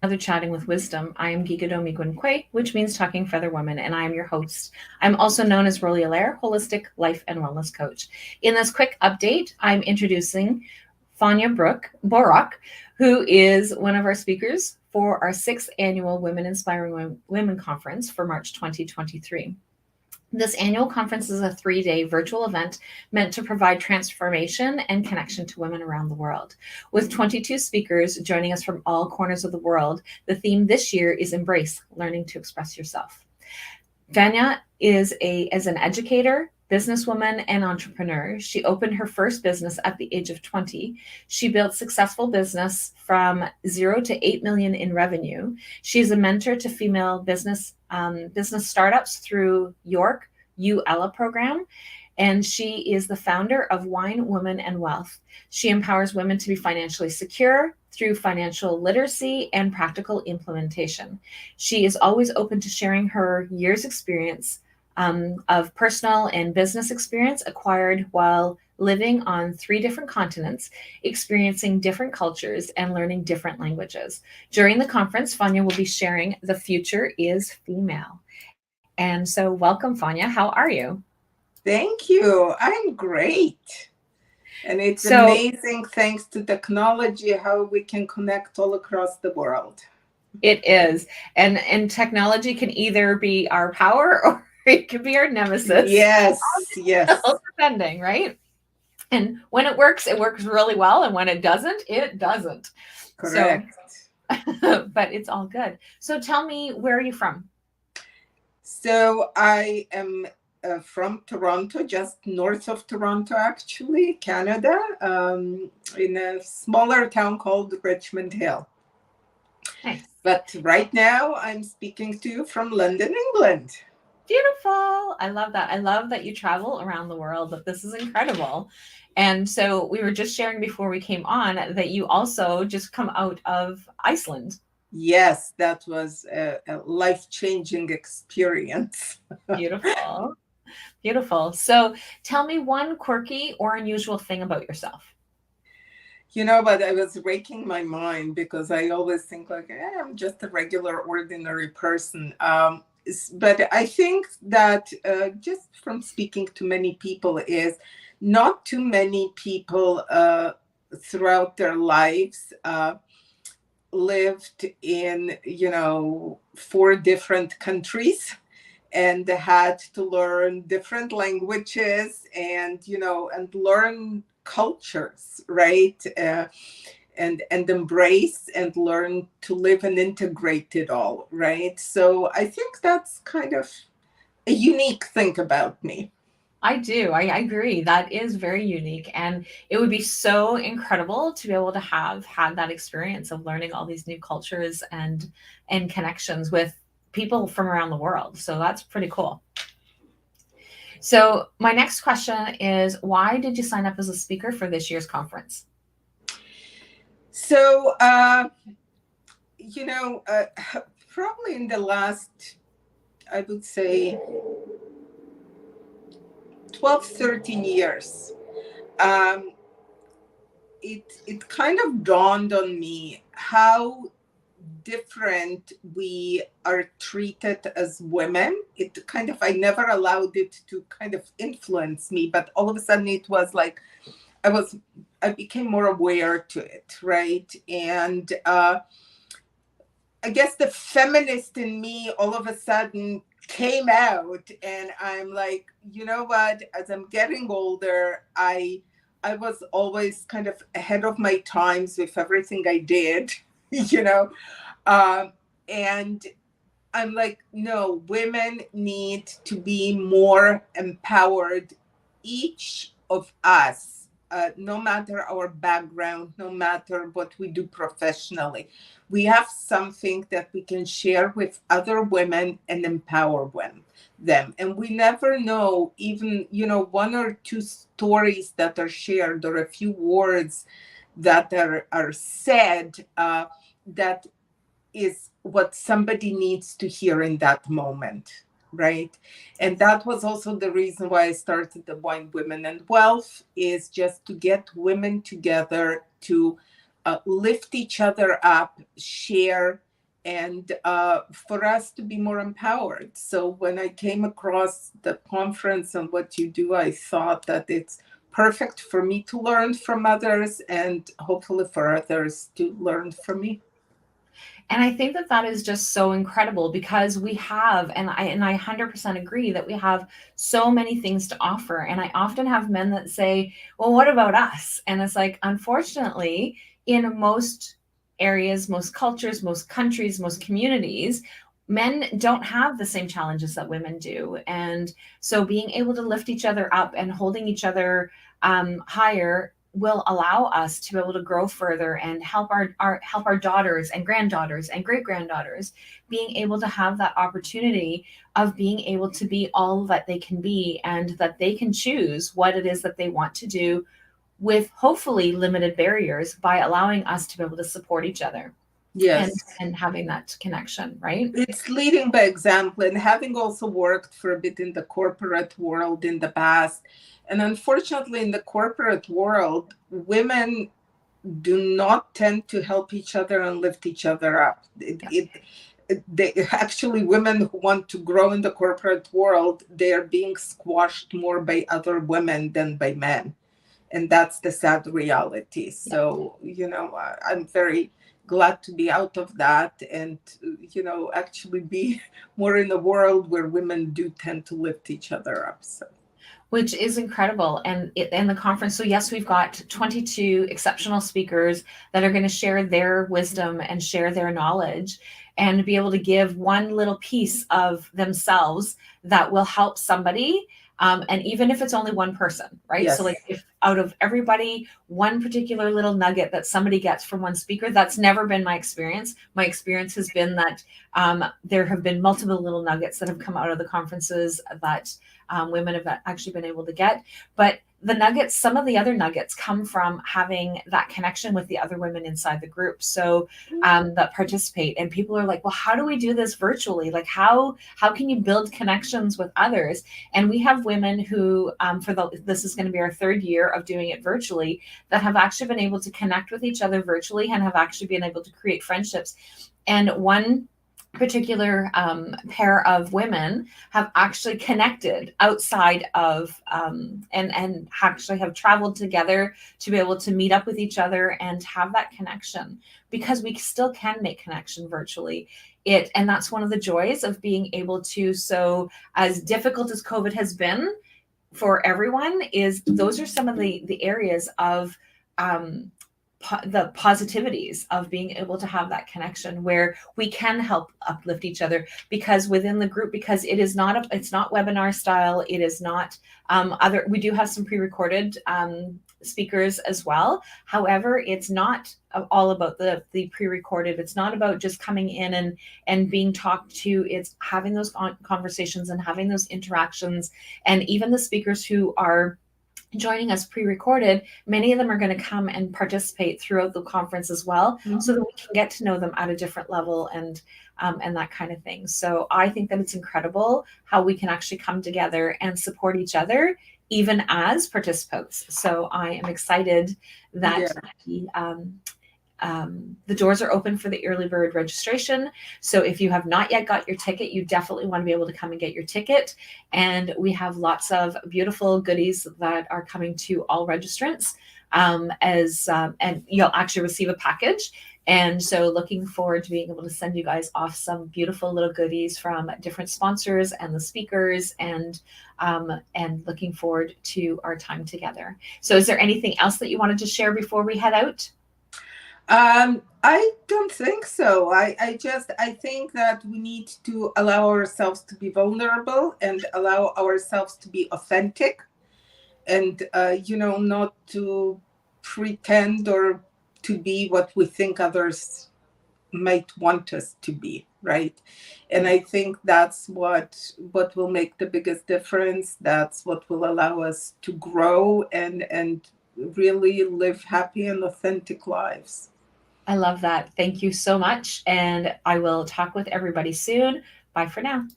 another Chatting with Wisdom. I am Gigadomi Gwenkwe, which means Talking Feather Woman, and I am your host. I'm also known as Roly Alaire, Holistic Life and Wellness Coach. In this quick update, I'm introducing Borok, who is one of our speakers for our sixth annual Women Inspiring Women Conference for March 2023. This annual conference is a 3-day virtual event meant to provide transformation and connection to women around the world. With 22 speakers joining us from all corners of the world, the theme this year is Embrace Learning to Express Yourself. Fania is an educator, businesswoman, and entrepreneur. She opened her first business at the age of 20. She built successful business from 0 to 8 million in revenue. She's a mentor to female business startups through York U Ella program, and she is the founder of Wine, Women, and Wealth. She empowers women to be financially secure through financial literacy and practical implementation. She is always open to sharing her years' experience of personal and business experience acquired while living on 3 different continents, experiencing different cultures, and learning different languages. During the conference, Fania will be sharing The Future is Female. And so, welcome, Fania. How are you? Thank you. I'm great. And it's So, amazing, thanks to technology, how we can connect all across the world. it is. And technology can either be our power or it can be our nemesis, Yes, yes, depending, right? And when it works really well. And when it doesn't, it doesn't. So, correct. but it's all good. So tell me, where are you from? So I am from Toronto, just north of Toronto, actually, Canada, in a smaller town called Richmond Hill. Nice. But right now I'm speaking to you from London, England. Beautiful. I love that. I love that you travel around the world, that this is incredible. And so we were just sharing before we came on that you also just come out of Iceland. Yes, that was a life-changing experience. Beautiful. Beautiful. So tell me one quirky or unusual thing about yourself. But I was raking my mind because I always think like, I'm just a regular, ordinary person. But I think that just from speaking to many people is not too many people throughout their lives lived in, 4 different countries and had to learn different languages and learn cultures, right? And embrace and learn to live and integrate it all, right? So I think that's kind of a unique thing about me. I do. I agree. That is very unique. And it would be so incredible to be able to have had that experience of learning all these new cultures and connections with people from around the world. So that's pretty cool. So my next question is, why did you sign up as a speaker for this year's conference? So, you know, uh, probably in the last, I would say, 12, 13 years, um, it kind of dawned on me how different we are treated as women. It kind of, I never allowed it to kind of influence me, but all of a sudden it was like I was, I became more aware to it, right? And I guess the feminist in me all of a sudden came out, and I'm like, you know what? As I'm getting older, I was always kind of ahead of my times with everything I did, you know, um, and I'm like, no, women need to be more empowered. Each of us, no matter our background, no matter what we do professionally, we have something that we can share with other women and empower them. And we never know, even, 1 or 2 stories that are shared or a few words that are said, that is what somebody needs to hear in that moment, right? And that was also the reason why I started the Wine, Women, and Wealth, is just to get women together to lift each other up, share, and for us to be more empowered. So when I came across the conference and what you do, I thought that it's perfect for me to learn from others and hopefully for others to learn from me. And I think that that is just so incredible because we have, and I 100% agree that we have so many things to offer. And I often have men that say, "Well, what about us?" And it's like, unfortunately, in most areas, most cultures, most countries, most communities, men don't have the same challenges that women do. And so being able to lift each other up and holding each other higher will allow us to be able to grow further and help our daughters and granddaughters and great granddaughters being able to have that opportunity of being able to be all that they can be, and that they can choose what it is that they want to do with hopefully limited barriers, by allowing us to be able to support each other and Yes. and having that connection, right? It's leading by example, and having also worked for a bit in the corporate world in the past. And unfortunately, in the corporate world, women do not tend to help each other and lift each other up. Yeah. They actually, women who want to grow in the corporate world, they are being squashed more by other women than by men, and that's the sad reality. Yeah. So I'm very glad to be out of that, and actually be more in a world where women do tend to lift each other up. So Which is incredible. And the conference, so yes, we've got 22 exceptional speakers that are going to share their wisdom and share their knowledge and be able to give one little piece of themselves that will help somebody. And even if it's only one person, right? So like, yes. if out of everybody, one particular little nugget that somebody gets from one speaker, that's never been my experience. My experience has been that there have been multiple little nuggets that have come out of the conferences that women have actually been able to get. But the nuggets, some of the other nuggets come from having that connection with the other women inside the group. So that participate, and people are like, well, how do we do this virtually? Like, how can you build connections with others? And we have women who, this is going to be our third year of doing it virtually, that have actually been able to connect with each other virtually and have actually been able to create friendships. And one particular pair of women have actually connected outside of and actually have traveled together to be able to meet up with each other and have that connection, because we still can make connection virtually. And that's one of the joys of being able to, so as difficult as COVID has been for everyone, is those are some of the areas of um, the positivities of being able to have that connection where we can help uplift each other, because within the group, because it's not webinar style, it is not we do have some pre-recorded speakers as well. However, it's not all about the pre-recorded. It's not about just coming in and being talked to. It's having those conversations and having those interactions. And even the speakers who are joining us pre-recorded, many of them are going to come and participate throughout the conference as well, so that we can get to know them at a different level and that kind of thing. So I think that it's incredible how we can actually come together and support each other even as participants. So I am excited that the doors are open for the early bird registration. So if you have not yet got your ticket, you definitely want to be able to come and get your ticket. And we have lots of beautiful goodies that are coming to all registrants, and you'll actually receive a package. And so looking forward to being able to send you guys off some beautiful little goodies from different sponsors and the speakers, and looking forward to our time together. So is there anything else that you wanted to share before we head out? I don't think so. I think that we need to allow ourselves to be vulnerable and allow ourselves to be authentic, and not to pretend or to be what we think others might want us to be, right? And I think that's what will make the biggest difference. That's what will allow us to grow and really live happy and authentic lives. I love that. Thank you so much. And I will talk with everybody soon. Bye for now.